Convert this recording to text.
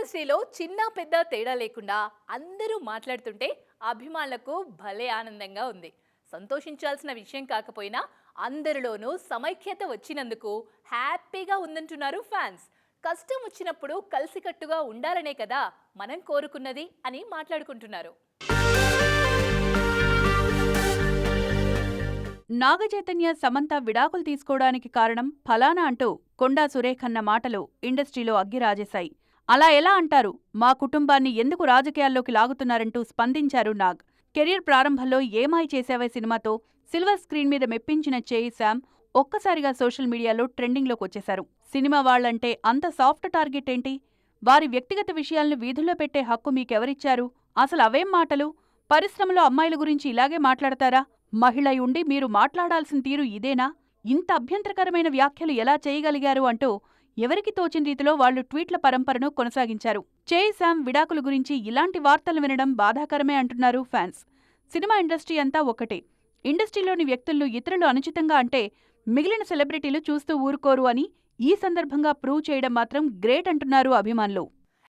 ఇండస్ట్రీలో చిన్న పెద్ద తేడా లేకుండా అందరూ మాట్లాడుతుంటే అభిమానులకు భలే ఆనందంగా ఉంది. సంతోషించాల్సిన విషయం కాకపోయినా అందరిలోనూ సమైక్యత వచ్చినందుకు హ్యాపీగా ఉందంటున్నారు ఫ్యాన్స్. కష్టం వచ్చినప్పుడు కలిసికట్టుగా ఉండాలనే కదా మనం కోరుకున్నది అని మాట్లాడుకుంటున్నారు. నాగచైతన్య సమంత విడాకులు తీసుకోవడానికి కారణం ఫలానా అంటూ కొండా సురేఖన్న మాటలు ఇండస్ట్రీలో అగ్గిరాజేశాయి. అలా ఎలా అంటారు, మా కుటుంబాన్ని ఎందుకు రాజకీయాల్లోకి లాగుతున్నారంటూ స్పందించారు నాగ్. కెరీర్ ప్రారంభంలో ఏమాయి చేశావే సినిమాతో సిల్వర్ స్క్రీన్ మీద మెప్పించిన చేయి శామ్ ఒక్కసారిగా సోషల్ మీడియాలో ట్రెండింగ్లోకి వచ్చేశారు. సినిమా వాళ్లంటే అంత సాఫ్ట్ టార్గెట్ ఏంటి? వారి వ్యక్తిగత విషయాలను వీధుల్లో పెట్టే హక్కు మీకెవరిచ్చారు? అసలు అవేం మాటలు? పరిశ్రమలో అమ్మాయిల గురించి ఇలాగే మాట్లాడతారా? మహిళై ఉండి మీరు మాట్లాడాల్సిన తీరు ఇదేనా? ఇంత అభ్యంతరకరమైన వ్యాఖ్యలు ఎలా చేయగలిగారు అంటూ ఎవరికి తోచిన రీతిలో వాళ్లు ట్వీట్ల పరంపరను కొనసాగించారు. చేయి శామ్ విడాకుల గురించి ఇలాంటి వార్తలు వినడం బాధాకరమే అంటున్నారు ఫ్యాన్స్. సినిమా ఇండస్ట్రీ అంతా ఒకటే. ఇండస్ట్రీలోని వ్యక్తులను ఇతరులు అనుచితంగా అంటే మిగిలిన సెలబ్రిటీలు చూస్తూ ఊరుకోరు అని ఈ సందర్భంగా ప్రూవ్ చేయడం మాత్రం గ్రేట్ అంటున్నారు అభిమానులు.